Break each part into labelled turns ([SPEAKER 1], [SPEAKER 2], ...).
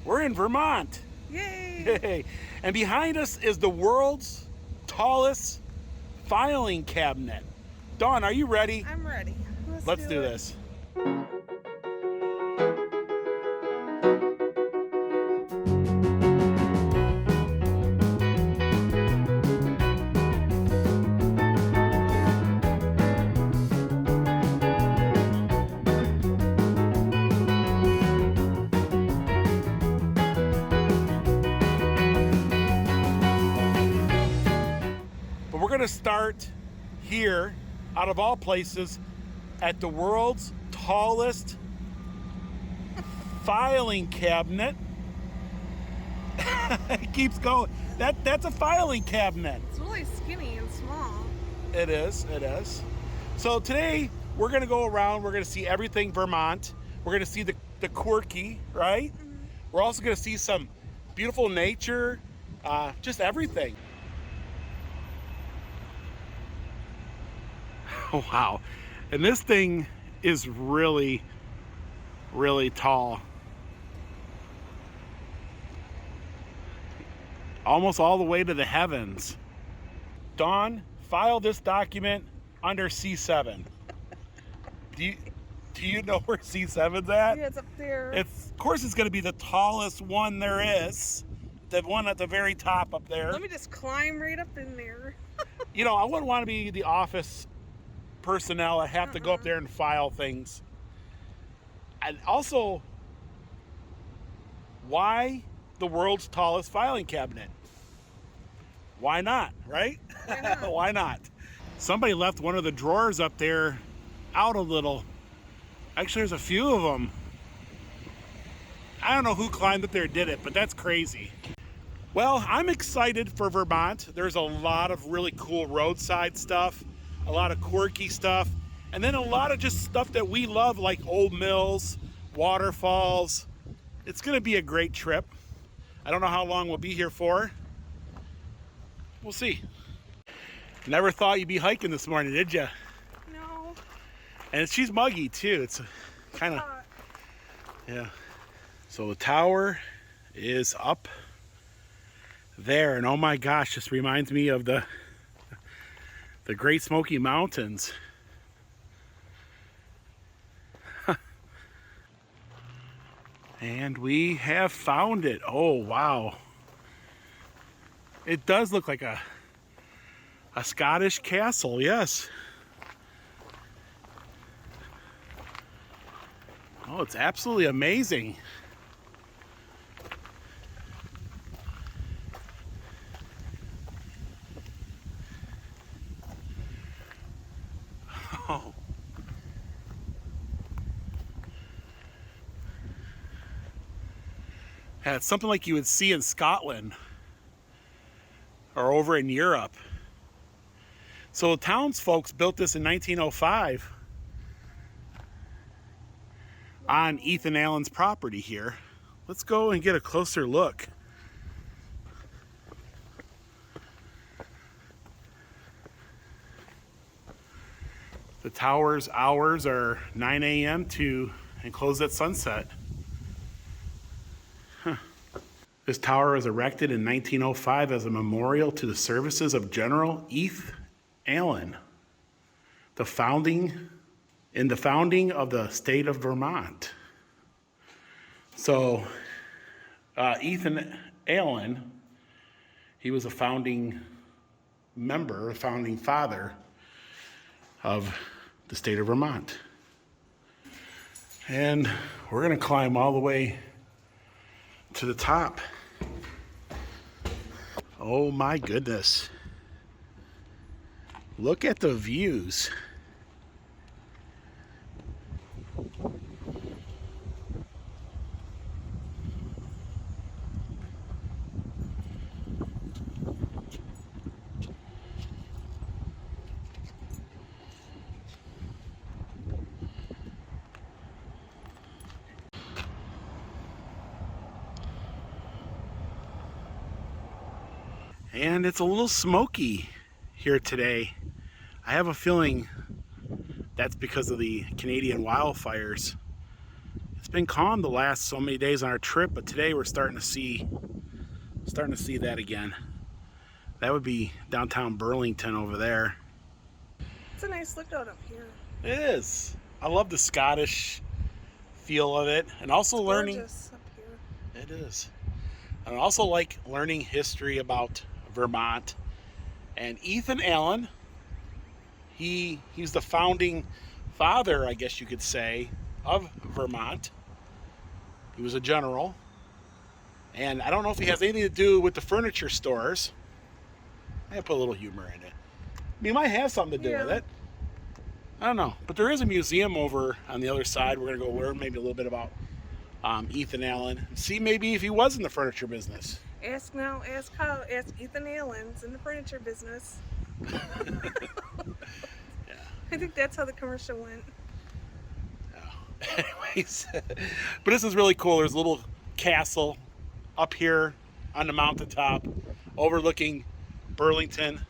[SPEAKER 1] We're in Vermont.
[SPEAKER 2] Yay!
[SPEAKER 1] Yay! And behind us is the world's tallest filing cabinet. Dawn, are you ready?
[SPEAKER 2] I'm ready.
[SPEAKER 1] Let's do
[SPEAKER 2] it.
[SPEAKER 1] this. But we're going to start here, out of all places, at the world's tallest filing cabinet. It keeps going. That's a filing cabinet.
[SPEAKER 2] It's really skinny and small.
[SPEAKER 1] It is. So today we're going to go around. We're going to see everything Vermont. We're going to see the quirky, right? Mm-hmm. We're also going to see some beautiful nature, just everything. Oh, wow. And this thing is really, really tall. Almost all the way to the heavens. Dawn, file this document under C7. Do you know where C7's at?
[SPEAKER 2] Yeah, it's up there.
[SPEAKER 1] Of course it's going to be the tallest one there is. The one at the very top up there.
[SPEAKER 2] Let me just climb right up in there.
[SPEAKER 1] You know, I wouldn't want to be the office personnel. I have to go up there and file things. And also, why the world's tallest filing cabinet? Why not, right?
[SPEAKER 2] Why not?
[SPEAKER 1] Why not? Somebody left one of the drawers up there out a little. Actually, there's a few of them. I don't know who climbed up there and did it, but that's crazy. Well, I'm excited for Vermont. There's a lot of really cool roadside stuff, a lot of quirky stuff, and then a lot of just stuff that we love, like old mills, waterfalls. It's gonna be a great trip. I don't know how long we'll be here for. We'll see. Never thought you'd be hiking this morning, did you?
[SPEAKER 2] No.
[SPEAKER 1] And she's muggy too. It's kind of, yeah. So the tower is up there, and oh my gosh, this reminds me of the Great Smoky Mountains. And we have found it. Oh wow. It does look like a Scottish castle, yes. Oh, it's absolutely amazing. Oh. Yeah, it's something like you would see in Scotland or over in Europe. So the townsfolk built this in 1905 on Ethan Allen's property here. Let's go and get a closer look. The tower's hours are 9 a.m. and close at sunset. This tower was erected in 1905 as a memorial to the services of General Ethan Allen, the founding of the state of Vermont. So, Ethan Allen, he was a founding member, a founding father of the state of Vermont. And we're gonna climb all the way to the top. Oh my goodness. Look at the views. And it's a little smoky here today. I have a feeling that's because of the Canadian wildfires. It's been calm the last so many days on our trip, but today we're starting to see that again. That would be downtown Burlington over there.
[SPEAKER 2] It's a nice lookout up here.
[SPEAKER 1] It is. I love the Scottish feel of it, and also
[SPEAKER 2] It's
[SPEAKER 1] learning.
[SPEAKER 2] gorgeous up here.
[SPEAKER 1] It is. And I also like learning history about Vermont. And Ethan Allen, he's the founding father, I guess you could say, of Vermont. He was a general. And I don't know if he has anything to do with the furniture stores. I put a little humor in it. He might have something to do with it. I don't know. But there is a museum over on the other side. We're going to go learn maybe a little bit about Ethan Allen. See maybe if he was in the furniture business.
[SPEAKER 2] Ask Ethan Allen's in the furniture business.
[SPEAKER 1] Yeah.
[SPEAKER 2] I think that's how the commercial went.
[SPEAKER 1] Oh. Anyways, but this is really cool. There's a little castle up here on the mountaintop overlooking Burlington.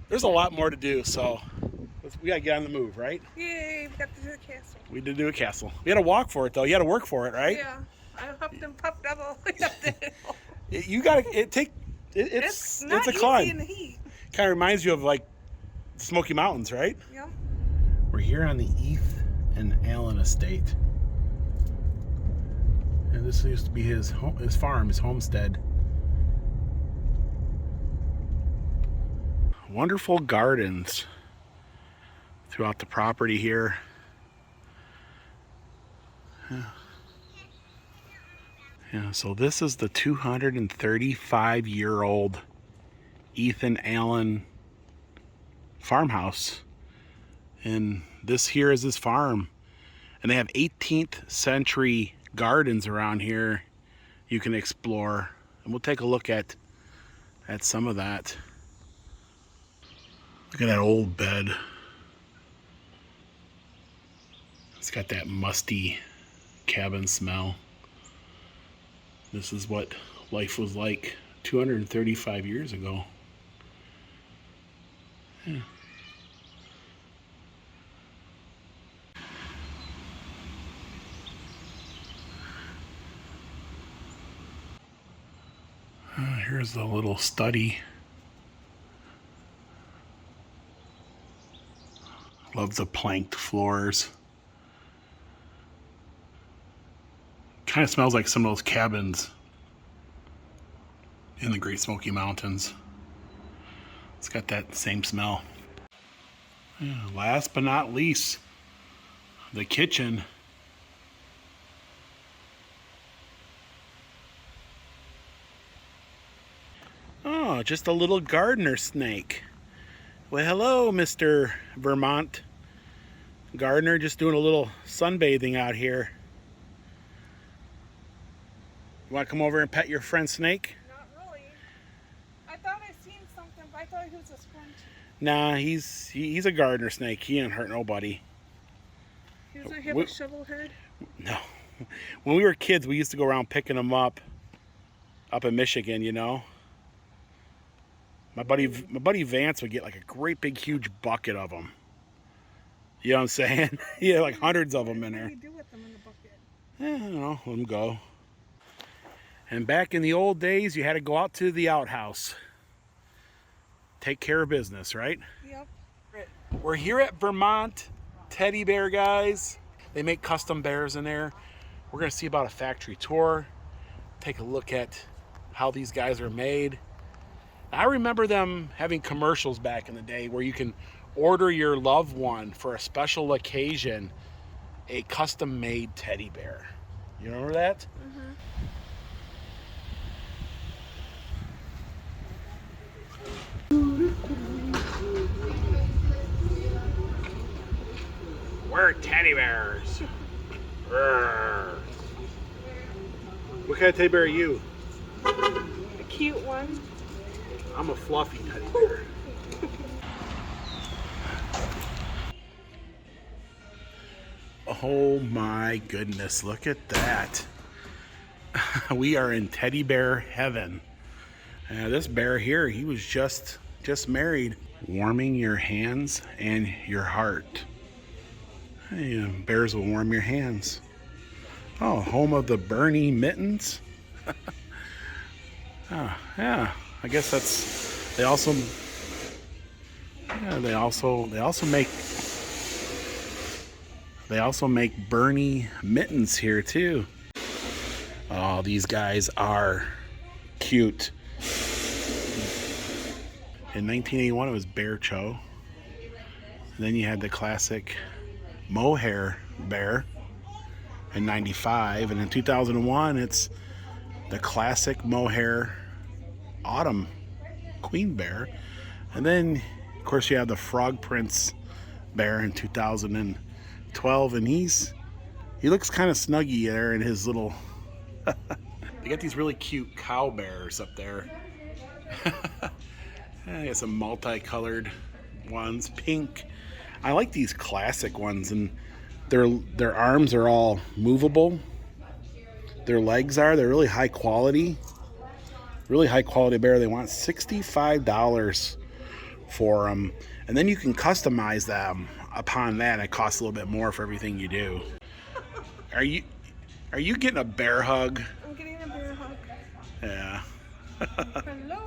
[SPEAKER 1] There's a lot more to do, so we gotta get on the move, right?
[SPEAKER 2] Yay, we got to do the castle.
[SPEAKER 1] We did do a castle. We had to walk for it, though. You had to work for it, right?
[SPEAKER 2] Yeah, I huffed and puffed up all the way up the hill.
[SPEAKER 1] You gotta.
[SPEAKER 2] It's not
[SPEAKER 1] a
[SPEAKER 2] easy
[SPEAKER 1] climb.
[SPEAKER 2] in the heat.
[SPEAKER 1] Kind of reminds you of like the Smoky Mountains, right?
[SPEAKER 2] Yeah.
[SPEAKER 1] We're here on the Ethan Allen estate, and this used to be his farm, his homestead. Wonderful gardens throughout the property here. Yeah, so this is the 235-year-old Ethan Allen farmhouse. And this here is his farm. And they have 18th century gardens around here you can explore. And we'll take a look at some of that. Look at that old bed. It's got that musty cabin smell. This is what life was like 235 years ago. Yeah. Here's the little study. Love the planked floors. Kind of smells like some of those cabins in the Great Smoky Mountains. It's got that same smell. Yeah, last but not least, the kitchen. Oh, just a little gardener snake. Well, hello, Mr. Vermont gardener, just doing a little sunbathing out here. You want to come over and pet your friend snake?
[SPEAKER 2] Not really. I thought I seen something, but I thought he was a sponge.
[SPEAKER 1] Nah, he's a gardener snake. He ain't hurt nobody.
[SPEAKER 2] He doesn't have a shovel head?
[SPEAKER 1] No. When we were kids, we used to go around picking them up in Michigan, you know. My buddy Vance would get like a great big huge bucket of them. You know what I'm saying? He had like hundreds of them in there.
[SPEAKER 2] What do you do with them in the bucket?
[SPEAKER 1] I don't know, let them go. And back in the old days, you had to go out to the outhouse. Take care of business, right?
[SPEAKER 2] Yep.
[SPEAKER 1] We're here at Vermont Teddy Bear, guys. They make custom bears in there. We're gonna see about a factory tour. Take a look at how these guys are made. I remember them having commercials back in the day where you can order your loved one for a special occasion, a custom made teddy bear. You remember that?
[SPEAKER 2] Mm-hmm.
[SPEAKER 1] We're teddy bears. Roar. What kind of teddy bear are you?
[SPEAKER 2] A cute one.
[SPEAKER 1] I'm a fluffy teddy bear. Oh my goodness, look at that. We are in teddy bear heaven. This bear here, he was just married. Warming your hands and your heart. Hey, bears will warm your hands. Oh, home of the Bernie mittens. Oh, yeah. I guess that's. They also. Yeah, they also make. They also make Bernie mittens here too. Oh, these guys are cute. In 1981, it was Bear Cho. And then you had the classic mohair bear in 95. And in 2001, it's the classic mohair autumn queen bear. And then, of course, you have the Frog Prince bear in 2012. And he looks kind of snuggy there in his little... They got these really cute cow bears up there. I got some multicolored ones, pink. I like these classic ones, and their arms are all movable. Their legs are. They're really high quality. Really high quality bear. They want $65 for them, and then you can customize them. Upon that, it costs a little bit more for everything you do. Are you getting a bear hug?
[SPEAKER 2] I'm getting a bear hug.
[SPEAKER 1] Yeah.
[SPEAKER 2] Hello.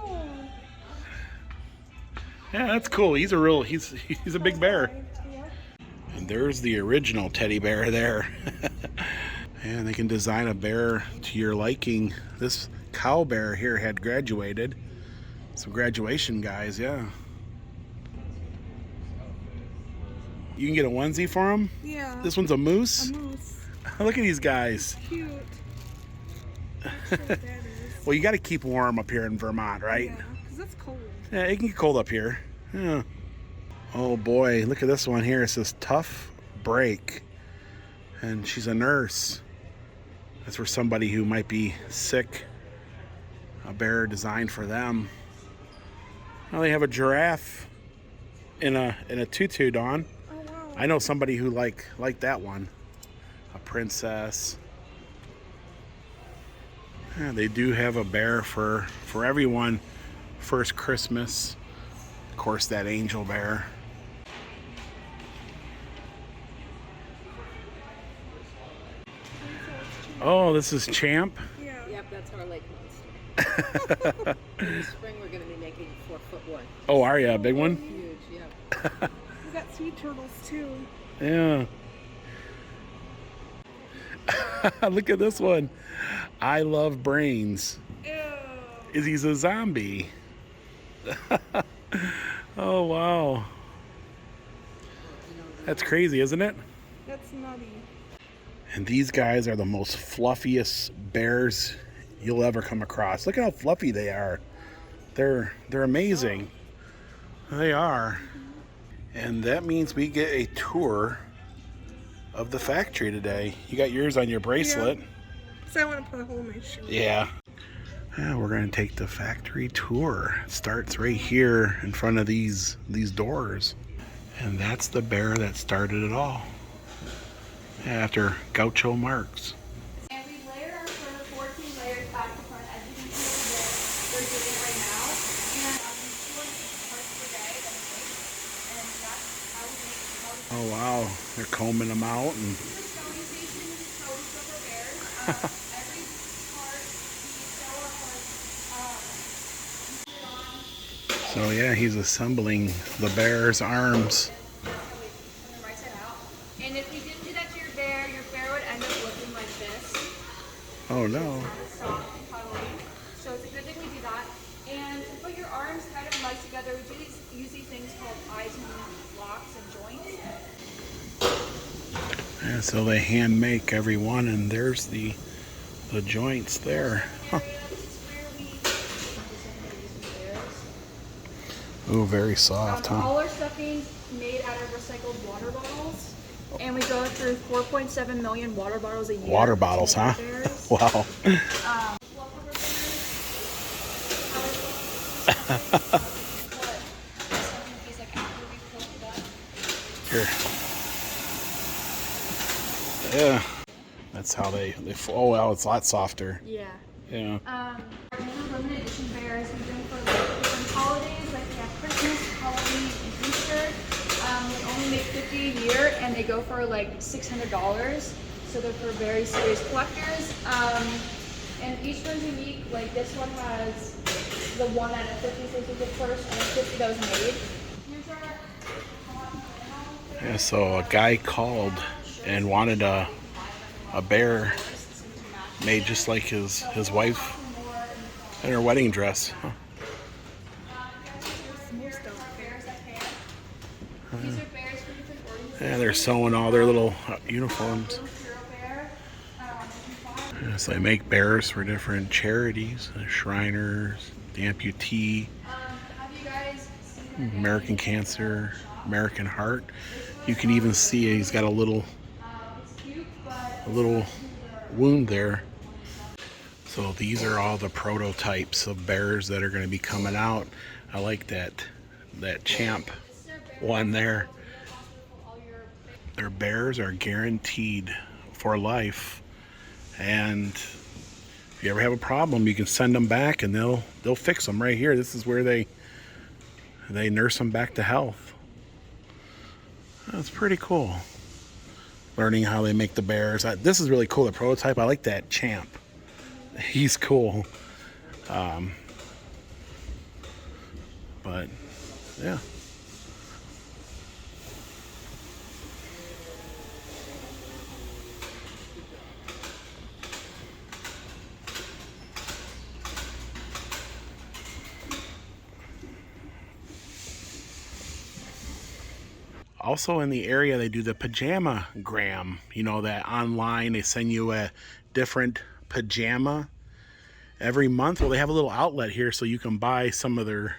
[SPEAKER 1] Yeah, that's cool. He's a big bear.
[SPEAKER 2] Yeah.
[SPEAKER 1] And there's the original teddy bear there. And they can design a bear to your liking. This cow bear here had graduated. Some graduation guys, yeah. You can get a onesie for him?
[SPEAKER 2] Yeah.
[SPEAKER 1] This one's a moose?
[SPEAKER 2] A moose.
[SPEAKER 1] Look at these guys.
[SPEAKER 2] Cute. That's what that is.
[SPEAKER 1] Well, you got to keep warm up here in Vermont, right?
[SPEAKER 2] Yeah, because it's cold.
[SPEAKER 1] Yeah, it can get cold up here. Yeah. Oh boy, look at this one here. It says tough break. And she's a nurse. That's for somebody who might be sick. A bear designed for them. Well, they have a giraffe in a tutu, Dawn.
[SPEAKER 2] Oh wow.
[SPEAKER 1] I know somebody who liked that one. A princess. Yeah, they do have a bear for everyone. First Christmas. Of course, that angel bear. Oh, this is Champ.
[SPEAKER 2] Yeah.
[SPEAKER 3] Yep, that's our lake monster. In the spring, we're going to be making 4-foot one.
[SPEAKER 1] Oh, are you a big one?
[SPEAKER 3] Huge, yeah.
[SPEAKER 2] We got sea turtles too.
[SPEAKER 1] Yeah. Look at this one. I love brains.
[SPEAKER 2] Ew.
[SPEAKER 1] He's a zombie. Oh, wow. That's crazy, isn't it?
[SPEAKER 2] That's nutty.
[SPEAKER 1] And these guys are the most fluffiest bears you'll ever come across. Look at how fluffy they are. They're amazing. They are. And that means we get a tour of the factory today. You got yours on your bracelet.
[SPEAKER 2] Yeah. So I want to put a hole in my shoe.
[SPEAKER 1] Yeah. Yeah, we're going to take the factory tour. It starts right here in front of these doors. And that's the bear that started it all. After Groucho Marx.
[SPEAKER 4] And we layer our sort of 14 layers back to front, as you can see that we're doing right now. And we 200 parts per day that we make. And that's how we make
[SPEAKER 1] Oh wow, they're combing them out and
[SPEAKER 4] the sewing station. This is how we sew our bears. Every part we sew up
[SPEAKER 1] so yeah, he's assembling the bear's arms.
[SPEAKER 4] on the right side out. And if we didn't do that to your bear would end up looking like this.
[SPEAKER 1] Oh no.
[SPEAKER 4] Soft and cuddly. So it's a good thing we do that. And to put your arms kind of nice together, we use these things called eyes and locks and joints.
[SPEAKER 1] Yeah, so they hand make every one, and there's the joints there. Huh.
[SPEAKER 4] This is where we
[SPEAKER 1] Oh, very soft, huh?
[SPEAKER 4] all our stuffing made out of recycled water bottles. And we go through 4.7 million water bottles a year.
[SPEAKER 1] Water bottles, huh? Wow. Here. Yeah. That's how they oh wow, it's a lot softer.
[SPEAKER 4] Yeah.
[SPEAKER 1] Yeah.
[SPEAKER 4] Our limited edition bears we do for like different holidays, like we have Christmas, Halloween, and Easter. We only make 50 a year, and they go for like $600. So they're for very serious collectors. And each one's unique. Like this one has the one out of 56 was the first, and the 50 that was made. Here's our
[SPEAKER 1] Yeah, so a guy called and wanted a bear made just like his wife in her wedding dress. Huh. Yeah, they're sewing all their little uniforms. Yeah, so they make bears for different charities, the Shriners, the Amputee, American Cancer, American Heart. You can even see he's got a little wound there. So these are all the prototypes of bears that are going to be coming out. I like that Champ one there. Their bears are guaranteed for life, and if you ever have a problem, you can send them back and they'll fix them right here. This is where they nurse them back to health. That's pretty cool. Learning how they make the bears. This is really cool, the prototype. I like that Champ. He's cool. But yeah. Also in the area, they do the pajama gram. You know, that online, they send you a different pajama every month. Well, they have a little outlet here so you can buy some of their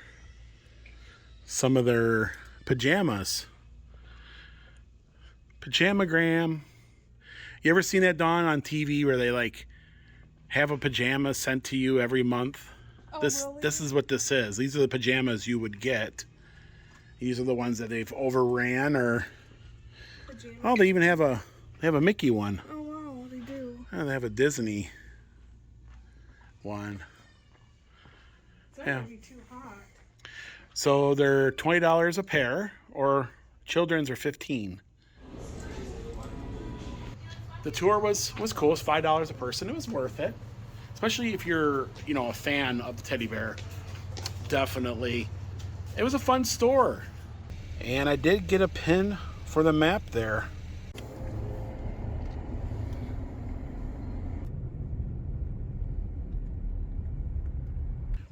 [SPEAKER 1] pajamas. Pajamagram. You ever seen that, Dawn, on TV where they like have a pajama sent to you every month?
[SPEAKER 2] Oh,
[SPEAKER 1] This is what this is. These are the pajamas you would get. These are the ones that they've overran, or oh, they even have a Mickey one.
[SPEAKER 2] Oh wow, they do.
[SPEAKER 1] Oh, they have a Disney one.
[SPEAKER 2] That
[SPEAKER 1] Yeah.
[SPEAKER 2] would be too hot.
[SPEAKER 1] So they're $20 a pair, or children's are $15. The tour was cool. It's $5 a person. It was worth it, especially if you're a fan of the teddy bear. Definitely, it was a fun store. And I did get a pin for the map there.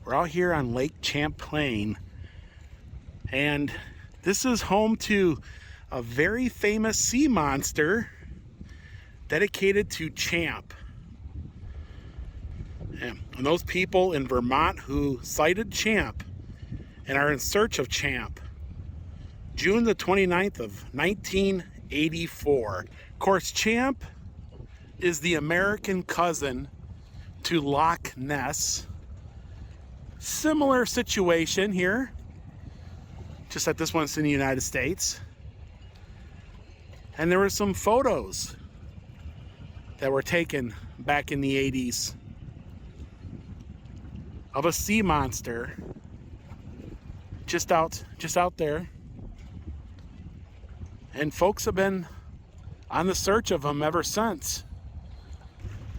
[SPEAKER 1] We're out here on Lake Champlain, and this is home to a very famous sea monster dedicated to Champ. And those people in Vermont who sighted Champ and are in search of Champ, June the 29th of 1984. Of course, Champ is the American cousin to Loch Ness. Similar situation here, just that this one's in the United States. And there were some photos that were taken back in the 80s of a sea monster just out there. And folks have been on the search of him ever since.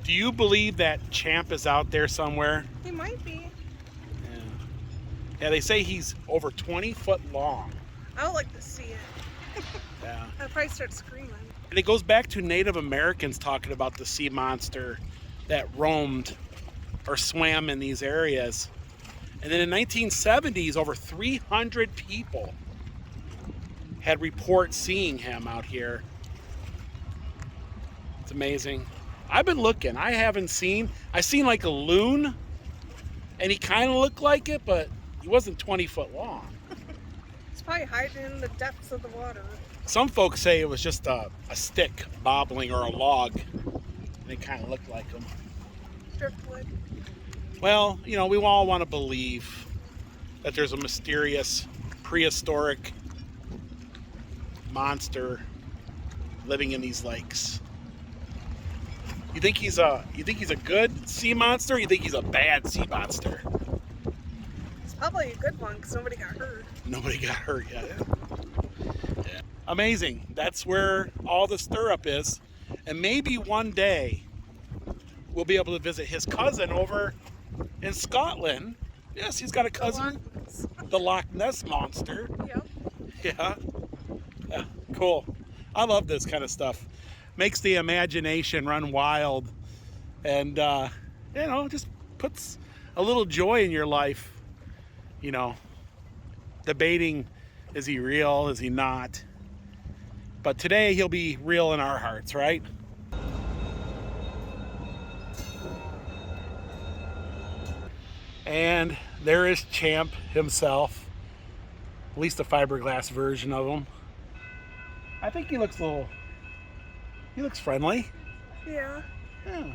[SPEAKER 1] Do you believe that Champ is out there somewhere?
[SPEAKER 2] He might be.
[SPEAKER 1] Yeah, they say he's over 20 foot long.
[SPEAKER 2] I would like to see it.
[SPEAKER 1] Yeah.
[SPEAKER 2] I'd probably start screaming.
[SPEAKER 1] And it goes back to Native Americans talking about the sea monster that roamed or swam in these areas. And then in the 1970s, over 300 people had reports seeing him out here. It's amazing. I've been looking. I seen like a loon, and he kind of looked like it, but he wasn't 20 foot long.
[SPEAKER 2] It's probably hiding in the depths of the water.
[SPEAKER 1] Some folks say it was just a stick bobbling or a log, and it kind of looked like him.
[SPEAKER 2] Driftwood.
[SPEAKER 1] Well, we all want to believe that there's a mysterious prehistoric monster living in these lakes. You think he's a good sea monster, or you think he's a bad sea monster?
[SPEAKER 2] It's probably a good one because nobody got hurt.
[SPEAKER 1] Nobody got hurt yet. Yeah. Amazing. That's where all the stirrup is. And maybe one day we'll be able to visit his cousin over in Scotland. Yes, he's got a cousin, the Loch Ness Monster.
[SPEAKER 2] Yep.
[SPEAKER 1] Yeah. Yeah, cool. I love this kind of stuff. Makes the imagination run wild, and you know, just puts a little joy in your life. You know, debating, is he real, is he not? But today he'll be real in our hearts, right? And there is Champ himself, at least the fiberglass version of him. I think he looks he looks friendly.
[SPEAKER 2] Yeah.
[SPEAKER 1] Yeah.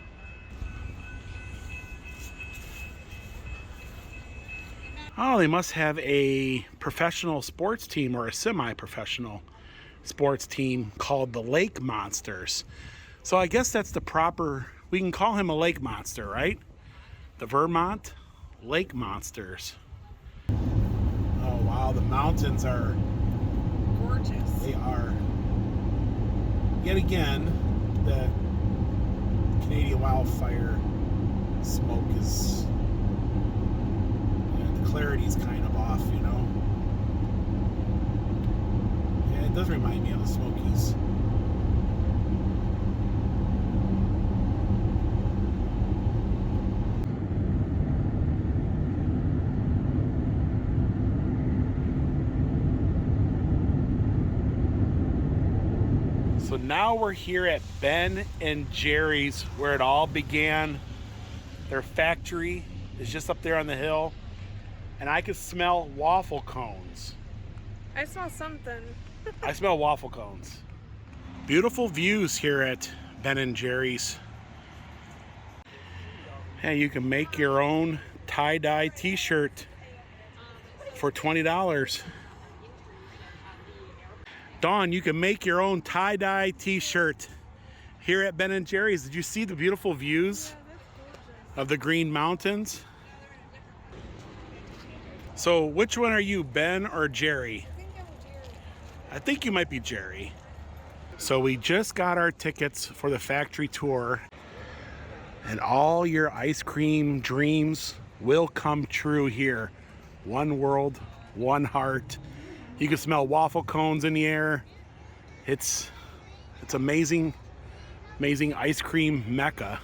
[SPEAKER 1] Oh, they must have a professional sports team or a semi-professional sports team called the Lake Monsters. So I guess that's the proper, we can call him a lake monster, right? The Vermont Lake Monsters. Oh wow, the mountains are
[SPEAKER 2] Gorgeous.
[SPEAKER 1] They are. Yet again, the Canadian wildfire smoke is, the clarity's kind of off, you know. Yeah, it does remind me of the Smokies. So now we're here at Ben and Jerry's, where it all began. Their factory is just up there on the hill, and I could smell waffle cones.
[SPEAKER 2] I smell something.
[SPEAKER 1] I smell waffle cones. Beautiful views here at Ben and Jerry's. Hey, you can make your own tie-dye t-shirt for $20. Dawn, you can make your own tie-dye t-shirt here at Ben and Jerry's. Did you see the beautiful views of the Green Mountains? So which one are you, Ben or Jerry?
[SPEAKER 2] I think I'm Jerry.
[SPEAKER 1] I think you might be Jerry. So we just got our tickets for the factory tour, and all your ice cream dreams will come true here. One world, one heart. You can smell waffle cones in the air. It's amazing, amazing ice cream mecca.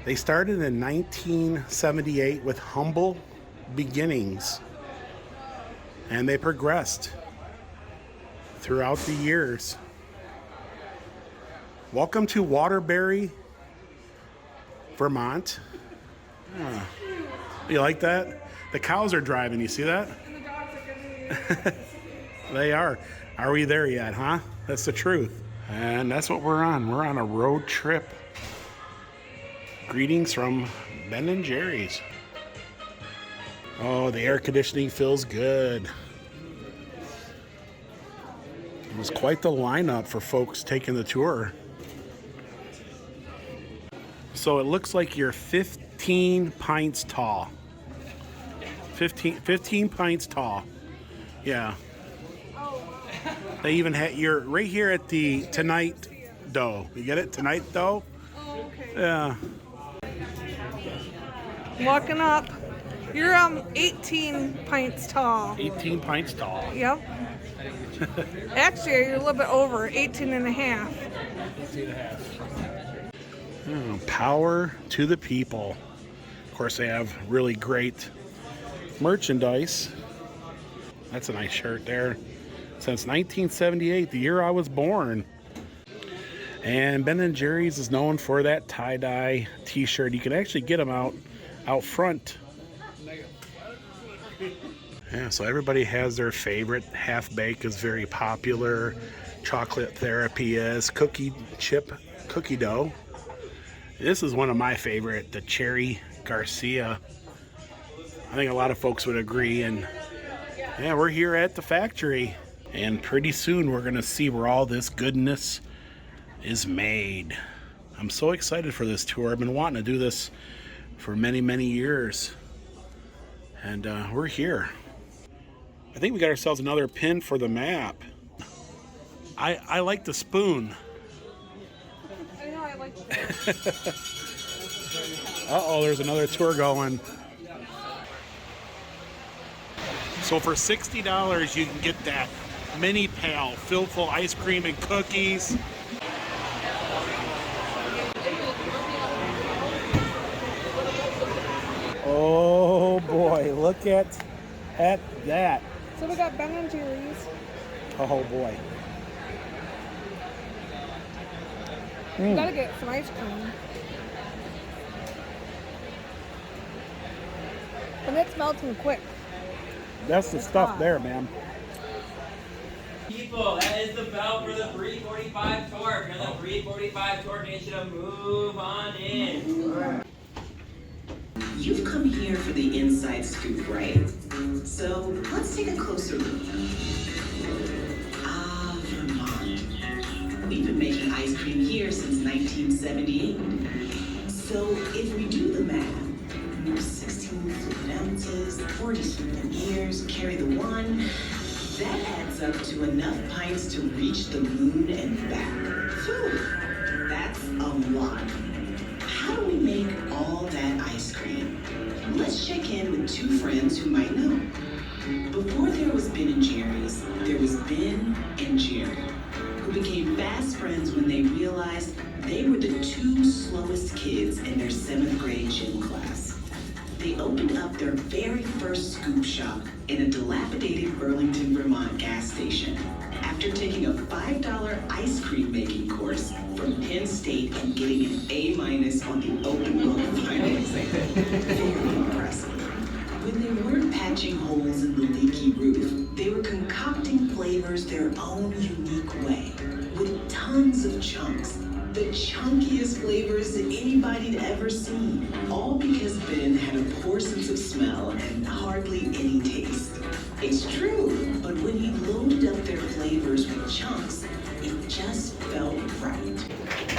[SPEAKER 1] They started in 1978 with humble beginnings, and they progressed throughout the years. Welcome to Waterbury, Vermont. You like that? The cows are driving, you see that?
[SPEAKER 2] And the dogs are gonna be.
[SPEAKER 1] They are. Are we there yet, huh? That's the truth. And that's what we're on. We're on a road trip. Greetings from Ben and Jerry's. Oh, the air conditioning feels good. It was quite the lineup for folks taking the tour. So it looks like you're 15 pints tall. 15 pints tall. Yeah. They even had, you're right here at the Tonight Dough. You get it? Tonight Dough?
[SPEAKER 2] Oh, okay.
[SPEAKER 1] Yeah.
[SPEAKER 2] Walking up. You're 18 pints tall.
[SPEAKER 1] 18 pints tall.
[SPEAKER 2] Yep. Actually, you're a little bit over, 18 and a half.
[SPEAKER 1] Oh, power to the people. Of course, they have really great merchandise. That's a nice shirt there. Since 1978, the year I was born. And Ben & Jerry's is known for that tie-dye t-shirt. You can actually get them out front. Yeah, so everybody has their favorite. Half-Baked is very popular. Chocolate Therapy is. Cookie chip cookie dough. This is one of my favorite, the Cherry Garcia. I think a lot of folks would agree. And yeah, we're here at the factory. And pretty soon we're going to see where all this goodness is made. I'm so excited for this tour. I've been wanting to do this for many, many years. And we're here. I think we got ourselves another pin for the map. I like the spoon.
[SPEAKER 2] I know,
[SPEAKER 1] Uh-oh, there's another tour going. So for $60, you can get that mini pail filled full of ice cream and cookies. Oh boy, look at that.
[SPEAKER 2] So we got Ben and Jerry's.
[SPEAKER 1] Oh boy.
[SPEAKER 2] We gotta get some ice cream. And it's melting quick.
[SPEAKER 1] That's the stuff there, man.
[SPEAKER 5] People, that is the bell for the 345 tour. If you're the 345 tour, you should move on in.
[SPEAKER 6] You've come here for the inside scoop, right? So let's take a closer look. Ah, Vermont. We've been making ice cream here since 1978. So if we do the math, 16 fluid ounces, 40 something years, carry the one, that adds up to enough pints to reach the moon and back. Phew, that's a lot. How do we make all that ice cream? Let's check in with two friends who might know. Before there was Ben and Jerry's, there was Ben and Jerry, who became fast friends when they realized they were the two slowest kids in their 7th grade gym class. They opened up their very first scoop shop in a dilapidated Burlington, Vermont gas station after taking a $5 ice cream making course from Penn State and getting an A- on the open book final exam. Very impressive. When they weren't patching holes in the leaky roof, they were concocting flavors their own unique way, with tons of chunks. The chunkiest flavors that anybody'd ever seen. All because Ben had a poor sense of smell and hardly any taste. It's true, but when he loaded up their flavors with chunks, it just felt right.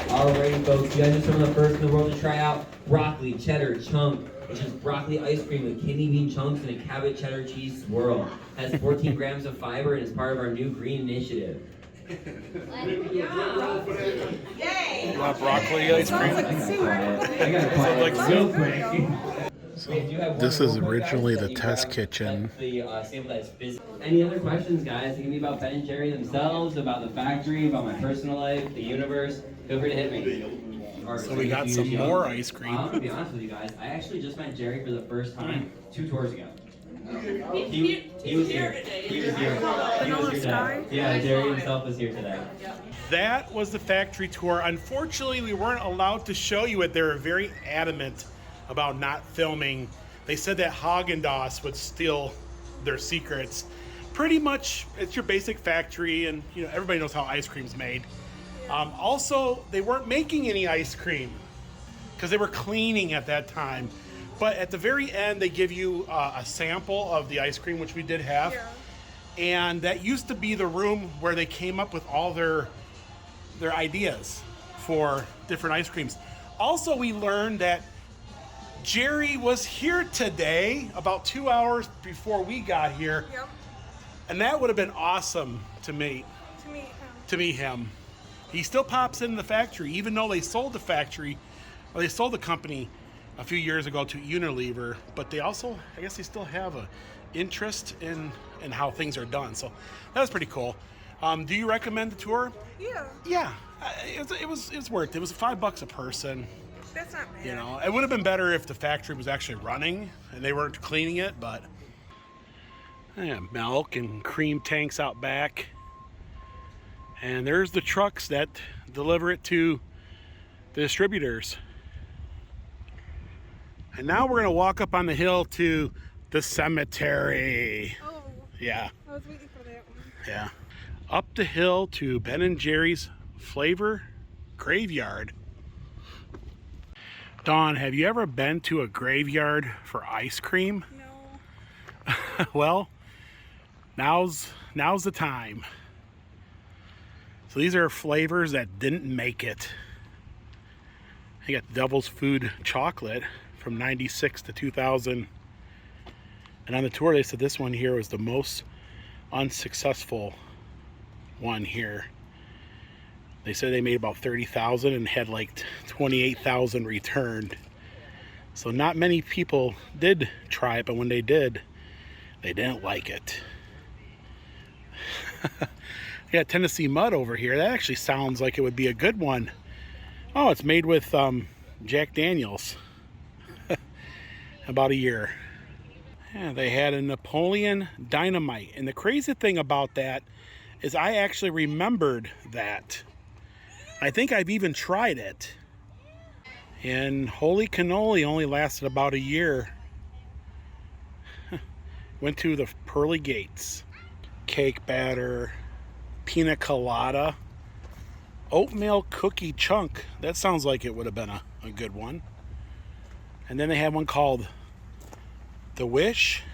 [SPEAKER 5] Alrighty, folks, you guys are some of the first in the world to try out broccoli cheddar chunk, which is broccoli ice cream with kidney bean chunks and a cabbage cheddar cheese swirl. Has 14 grams of fiber and is part of our new green initiative.
[SPEAKER 1] You want broccoli ice cream?
[SPEAKER 5] I got quiet real quick.
[SPEAKER 1] This is originally the test kitchen.
[SPEAKER 5] Any other questions, guys? It can be about Ben and Jerry themselves, about the factory, about my personal life, the universe. Feel free to hit me.
[SPEAKER 1] So we got some more ice cream.
[SPEAKER 5] To be honest with you guys, I actually just met Jerry for the first time 2 tours ago. He was here. He was here. Today. Yeah, Jerry himself was here today.
[SPEAKER 1] That was the factory tour. Unfortunately, we weren't allowed to show you it. They were very adamant about not filming. They said that Haagen-Dazs would steal their secrets. Pretty much, it's your basic factory, and you know everybody knows how ice cream's made. Also, they weren't making any ice cream because they were cleaning at that time. But at the very end, they give you a sample of the ice cream, which we did have. Yeah. And that used to be the room where they came up with all their ideas for different ice creams. Also, we learned that Jerry was here today, about 2 hours before we got here. Yep. And that would have been awesome to meet him. He still pops in the factory, even though they sold the factory, or they sold the company a few years ago to Unilever, but they also, I guess they still have a interest in how things are done. So that was pretty cool. Do you recommend the tour?
[SPEAKER 2] Yeah.
[SPEAKER 1] Yeah, it was worth it. It was $5 a person.
[SPEAKER 2] That's not bad.
[SPEAKER 1] You know, it would have been better if the factory was actually running and they weren't cleaning it, but yeah, milk and cream tanks out back. And there's the trucks that deliver it to the distributors. And now we're gonna walk up on the hill to the cemetery.
[SPEAKER 2] Oh.
[SPEAKER 1] Yeah.
[SPEAKER 2] I was waiting for that one.
[SPEAKER 1] Yeah. Up the hill to Ben and Jerry's Flavor Graveyard. Dawn, have you ever been to a graveyard for ice cream?
[SPEAKER 2] No.
[SPEAKER 1] Well, now's the time. So these are flavors that didn't make it. You got Devil's Food Chocolate from 96 to 2000. And on the tour they said this one here was the most unsuccessful one here. They said they made about 30,000 and had like 28,000 returned. So not many people did try it, but when they did, they didn't like it. We got Tennessee mud over here. That actually sounds like it would be a good one. Oh, it's made with Jack Daniels. About a year. Yeah, they had a Napoleon Dynamite. And the crazy thing about that is I actually remembered that. I think I've even tried it. And holy cannoli only lasted about a year. Went to the pearly gates. Cake batter, pina colada, oatmeal cookie chunk. That sounds like it would have been a good one. And then they had one called the Witch.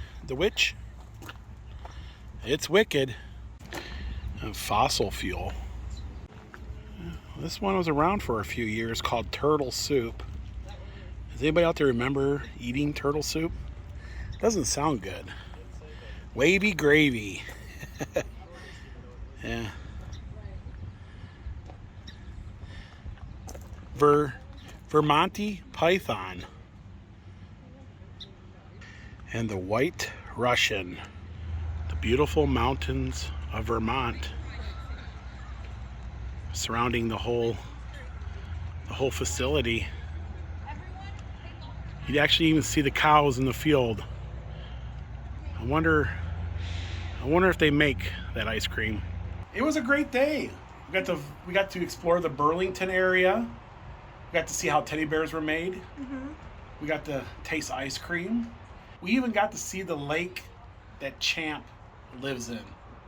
[SPEAKER 1] It's wicked. And fossil fuel. This one was around for a few years, called turtle soup. Does anybody out there remember eating turtle soup? Doesn't sound good. Wavy gravy. Yeah. Vermont python. And the White Russian. The beautiful mountains of Vermont surrounding the whole facility. You'd actually even see the cows in the field. I wonder if they make that ice cream. It was a great day. We got to explore the Burlington area. We got to see how teddy bears were made.
[SPEAKER 2] Mm-hmm.
[SPEAKER 1] We got to taste ice cream. We even got to see the lake that Champ lives in.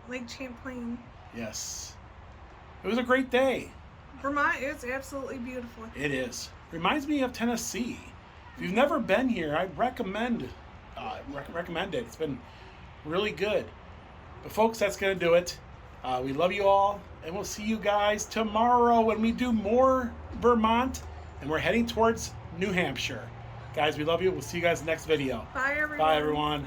[SPEAKER 2] Lake Champlain.
[SPEAKER 1] Yes. It was a great day.
[SPEAKER 2] Vermont is absolutely beautiful.
[SPEAKER 1] It is. Reminds me of Tennessee. If you've never been here, I recommend it. It's been really good. But folks, that's going to do it. We love you all, and we'll see you guys tomorrow when we do more Vermont, and we're heading towards New Hampshire. Guys, we love you. We'll see you guys in the next video.
[SPEAKER 2] Bye, everyone.
[SPEAKER 1] Bye, everyone.